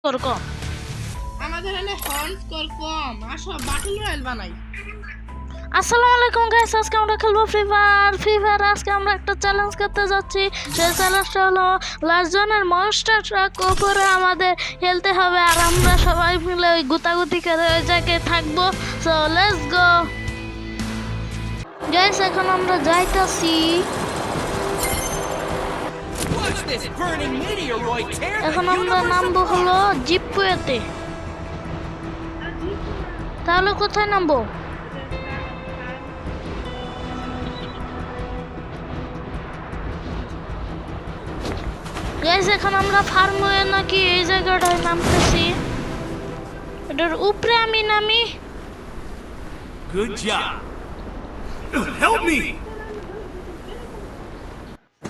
Score কম। আমাদের এখানে horn score কম। আসো ব্যাটল রয়্যাল বানাই। আসসালামু আলাইকুম গাইস, আজকে আমরা খেলবো ফ্রি ফায়ার। আজকে আমরা একটা চ্যালেঞ্জ করতে যাচ্ছি। সেই চ্যালেঞ্জটা হলো লাস্ট জনের মনস্টার ট্রাক উপরে আমাদের খেলতে হবে, আর আমরা সবাই মিলে ওই গুতাগুতি করে ওই জায়গায় থাকবো। সো লেটস গো গাইস, এখন আমরা যাইতাছি। এখন আমরা নামবো হলো জিপওয়েতে। তাহলে কোথায় নামবো? গাইস, এখন আমরা ফার্মওয়ে নাকি এই জায়গাটায় নামতেছি। এটার উপরে আমি নামি। Good job. Help me.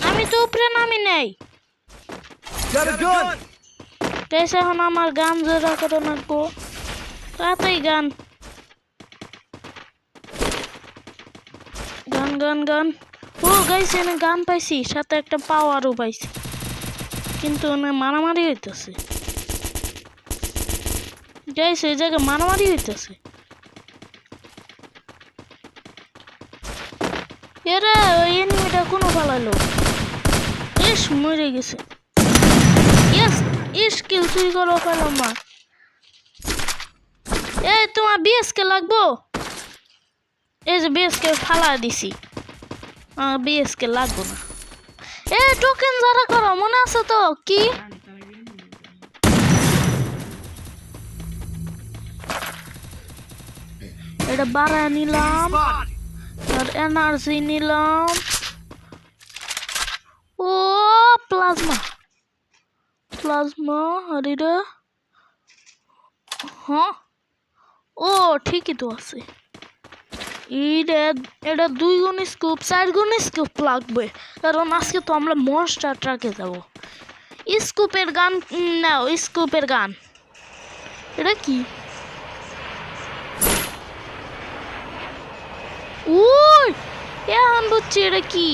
আমি তো উপরে নামি নাই। Got a gun. গাইস, এখন আমার গান জোড়া করে নাকবো। তাড়াতাড়ি গান গান গান গান। ও গাইস, এনে গান পাইছি, সাথে একটা পাওয়ারও পাইছি, কিন্তু মারামারি হইতেছে। গাইস, এই জায়গায় মারামারি হইতেছে। এরে ওই এনিমিটা কোনো পালাইলো। ইস, মরে গেছে। ইয়েস, ইস কিল চুরি করো পেলাম মা। এই তোমার বিএসকে লাগবো? এই যে বিএসকে ফালা দিছি, বিএসকে লাগবো না। এ টোকেন যারা করো মনে আছে তো? কি এটা বাড়ায় নিলাম, আর এনার্জি নিলাম। ও প্লাজমা প্লাজমা, আর এটা হ্যাঁ, ও ঠিকই তো আছে। এটা 2 গুণ স্কুপ, 4 গুণ স্কুপ লাগবে, কারণ আজকে তো আমরা মনস্টার ট্রাকে যাব। স্কুপের গান নাও, স্কুপের গান। এটা কি? ওই এখন বুঝছি এটা কি।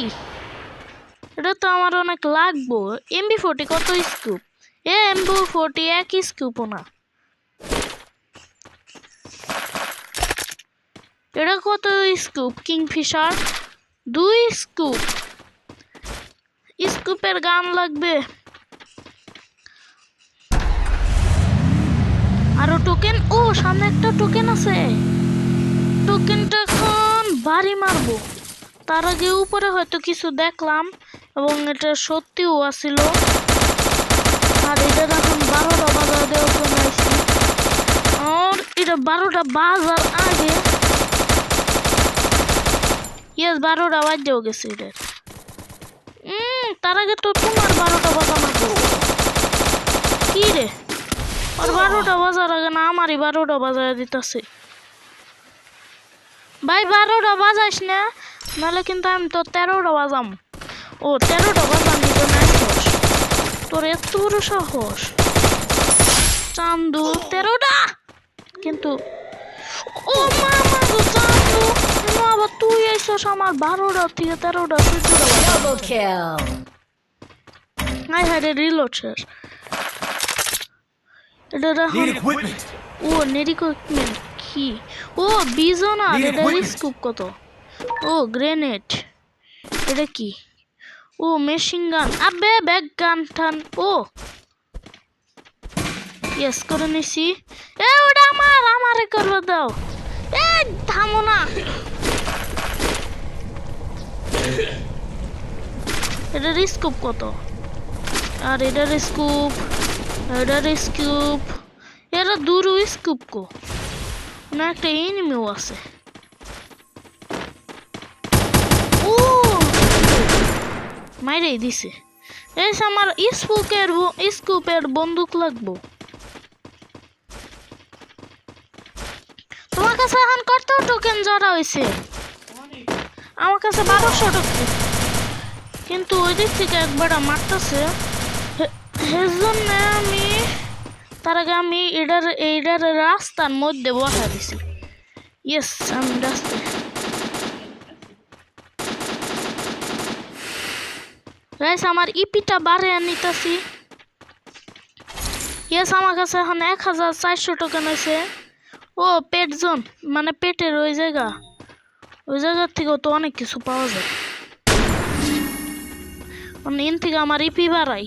এটা তো আমার অনেক লাগবো। MB40 কত স্কুপ? MB40 এক স্কুপও না। এটা কত স্কুপ? Kingfisher 2 scoop. স্কুপের গান লাগবে। আরো টোকেন। ও সামনে একটা টোকেন আছে, টোকেনটা এখন বাড়ি মারবো। তার আগে উপরে হয়তো কিছু দেখলাম, এবং এটা সত্যিও আসছিল। আর এটা এখন 12টা বাজার দেওয়ার জন্য আসছি। আর এটা 12টা বাজার আগে, ইয়েস 12টা বাজেও গেছে এটা। তার আগে তো তোমার 12টা বাজানো কি রে? আর 12টা বাজার আগে না আমারই 12টা বাজায় দিতেছে। ভাই 12টা বাজাইস না, নাহলে কিন্তু আমি তো 13টা বাজাম। ও 13টা বাজার নিতে নাই তোর এত বড় সাহস? চান্দু 13টা, কিন্তু ও মামা গো চান্দু, আবার তুই আইসস আমার 12টা থেকে 13টা 14টা। হাই হাই রে, রিলোড শেষ। এটা ও নেড ইকুইপমেন্ট কি? ও বিজন, আর এটা স্কুপ কত? ও গ্রেনেড। এটা কি? ও মেশিন গান, আবে ব্যাগ গান টান। ও ইয়েস করে নিছি। এ ওটা আমারে করবে দাও। এ থামো না। এটার স্কুপ কত? আর এটার স্কুপ, এটার স্কুপ, এরা দূর স্কুপ কো না, একটা এনিমিও আছে। ও মাইরে দিছে। এই আমার স্কুপের বন্দুক লাগবো। তোমার কাছে এখন কত টোকেন জড়া হয়েছে? আমার কাছে 1200 টোকেন, কিন্তু ওই দিক থেকে একবার মারতেছে। এর জন্য আমি তার আগে আমি এটার রাস্তার মধ্যে বসা দিছি। ইয়েস, আমি রাস্তায়। গাইস, আমার ইপিটা বাড়ে নিতেছি। ইয়েস আমার কাছে এখন 1400 টোকেন আছে। ও পেট জোন মানে পেটের ওই জায়গার থেকেও তো অনেক কিছু পাওয়া যায়। ইন থেকে আমার ইপি বাড়াই,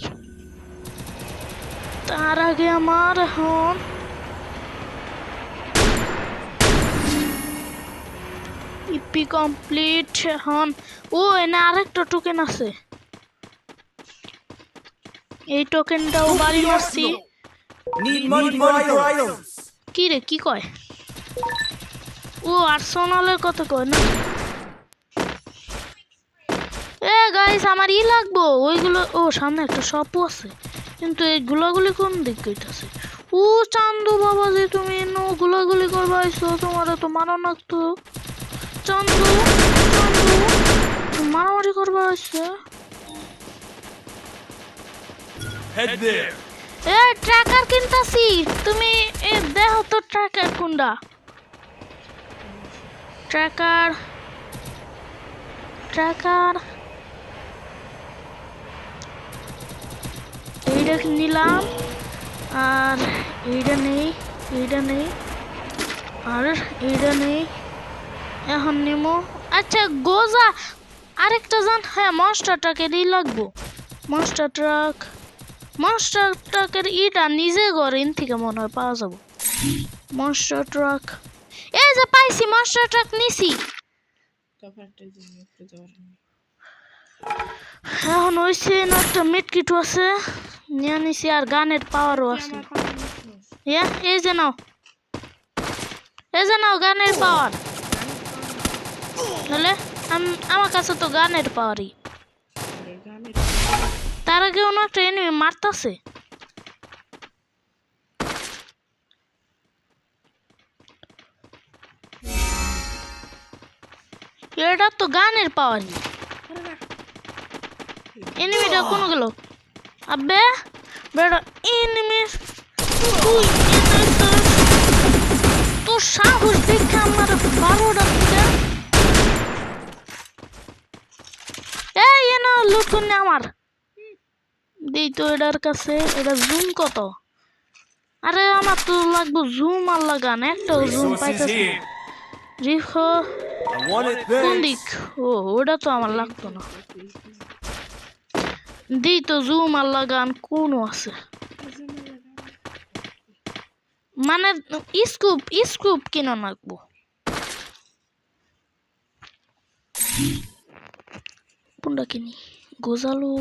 তার আগে আমার এখন ইপি কমপ্লিট। এখন ও এনে আরেকটা টোকেন আছে, এই টোকেনটাও বাড়ি মারছি। Need money for items. কি রে কি কয়? ও আর্সেনালের কথা কয় না। এ গাইস আমার ই লাগবো ওইগুলো। ও সামনে একটা শপও আছে, কিন্তু এই গুলাগুলি কোন দিক গইতাছে? ও চান্দু বাবা যে তুমি এনো গুলাগুলি করবা আইছো, তোমার তো মারা লাগতো। চান্দু মারামারি করবা আইছে। Head there. এ ট্র্যাকার কিনতাছি, তুমি এ দেখো তো ট্র্যাকার কোনটা? ট্র্যাকার এইটা নিলাম, আর এইটা নেই আর এইটা নেই। এখন নিমো। আচ্ছা গোজা আরেকটা জান, হ্যাঁ মনস্টার ট্রাকেরই লাগবো। মনস্টার ট্রাকের ইটা নিজে ঘরে ইন থেকে মনে হয় পাওয়া যাবো। মনস্টার ট্রাক এই যে পাইছি, মনস্টার ট্রাক নিছি। এখন হয়েছে না একটা মিটকিটও আছে নিয়ে নিছি, আর গানের পাওয়ারও আছে। এই যে নাও গানের পাওয়ার। তাহলে আমার কাছে তো গানের পাওয়ারই। তার আগে অন্য একটা এনিমি মারতাছে। এটা তো গানের পাওয়ারই। এনিমিটা কোন গেল? আবে বেটা এনিমি তুই তো সাহস দেখে আমার 12টা থেকে এই এনো লুট করনে আমার দেই তো। এটার কাছে এটা জুম কত? আরে আমার তো লাগবে জুম আর লাগান, একটাও জুম পাইতেছি। রিখো কোন দিক? ও ওটা তো আমার লাগতো না। দিই তো জুম আর লাগান কোন আছে? মানে স্কুপ কিনা লাগবো। কোনটা কিনি? গোজালো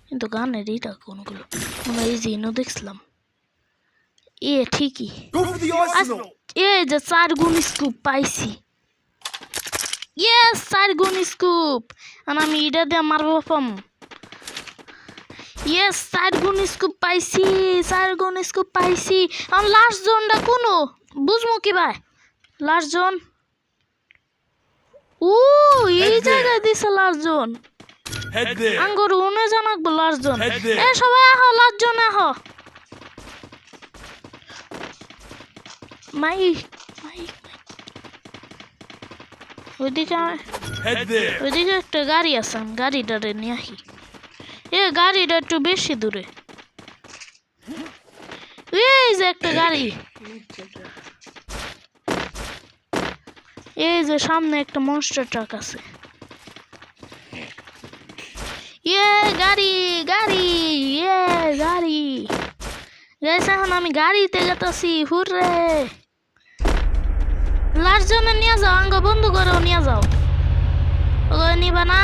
কিন্তু গানের এইটা কোনগুলো আমরা এই যে ইনো দেখছিলাম। এ ঠিকই, এই যে 4 গুণ স্কুপ পাইছি। ইয়েস 4 গুণ স্কুপ, আর আমি এটা দিয়ে মারবো পাম। ইয়েস 4 গুণ স্কুপ পাইছি। আর লাস্ট জোনটা কোনো বুঝবো কি ভাই? লাস্ট জোন ও এই জায়গায় দিছে লাস্ট জোন। আঙ্গুর উনে জানাকবো লাস্ট জোন। এ সবাই আহ লাস্ট জোনে আহ। মাই ওইদিকে একটা গাড়ি আছে, গাড়িটারে নিয়ে আসি। এ গাড়িটা একটু বেশি দূরে। এই যে একটা গাড়ি, এই যে সামনে একটা মনস্টার ট্রাক আছে। গাড়ি এখন আমি গাড়িতে যেতেছি। হুররে লাস্ট জনে নিয়ে যাও, আঙ্গ বন্ধু করেও নিয়ে যাও। ওগুলো নিবা না,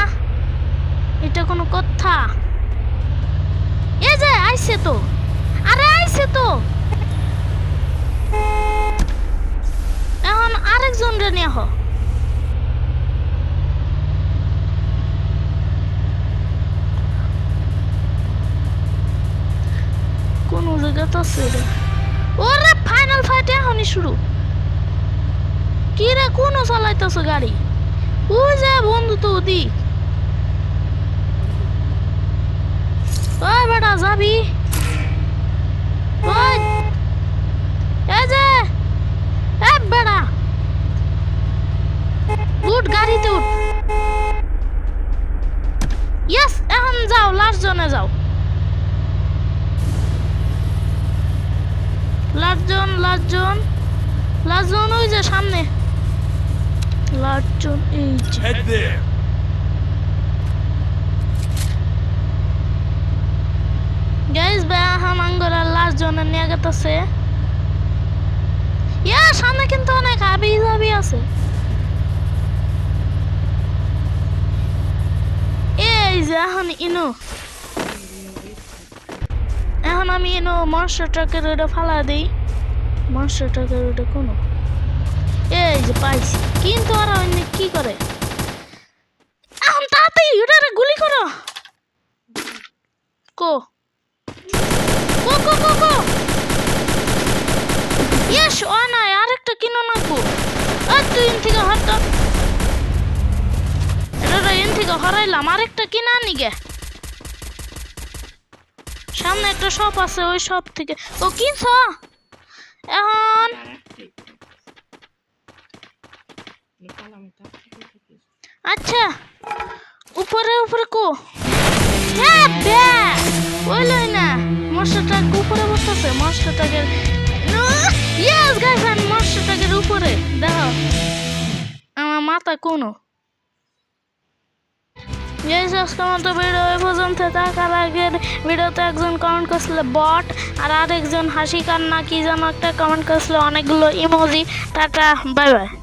এটা কোনো কথা? এই যে আইছে তো, এখন আরেকজন রে নিয়ে হ। কোন জায়গাতে আছে রে? ওরে ফাইনাল ফাইট এখনই শুরু। কি রে কোন চালাইতেছে গাড়ি? ওই যে বন্ধু তো ওদিক। ওই বেটা যাবি? ওই এই যে এ বেটা উঠ, গাড়িতে উঠ। ইয়েস এখন যাও, লাস্ট জনে যাও। লাস্টজন ওই যে সামনে। লাস্টজন এই যে। Head there. গাইস এখন আঙ্গরা লাস্টজনের নিয়ে গেতেছে। ইয়া সামনে কিন্তু অনেক হাবি জাবি আছে। এই যে এখন আমি মনস্টার ট্রাকের ওটা ফালা দিই। মনস্টার ট্রাকের ওটা কোনো এই যে পাইছি, কিন্তু ওরা অন্য কি করে? এখন তাড়াতাড়ি ওটা গুলি করো। কো কো কো কো কো ইয়েস ও নাই, আরেকটা কিনো না কো। আর তুই ইন থেকে হরতো, এটা ইন থেকে হরাইলাম, আরেকটা কিনা নিগে। সামনে একটা শপ আছে, ওই শপ থেকে ও কিনছ। এখন আচ্ছা উপরে কো। হ্যাঁ বে ওইলই না, মনস্টারটা উপরে বসতেছে। মনস্টারটাকের ইয়েস গাইস, আমি মনস্টারটাকের উপরে দেখো, আমার মাথা কোনো। গাইস আজকের মতো ভিডিও এই পর্যন্ত। তার আগের ভিডিওতে একজন কমেন্ট করছিল বট, আর আরেকজন হাসি কান্না কি যেন একটা কমেন্ট করছিল, অনেকগুলো ইমোজি। Tata bye bye.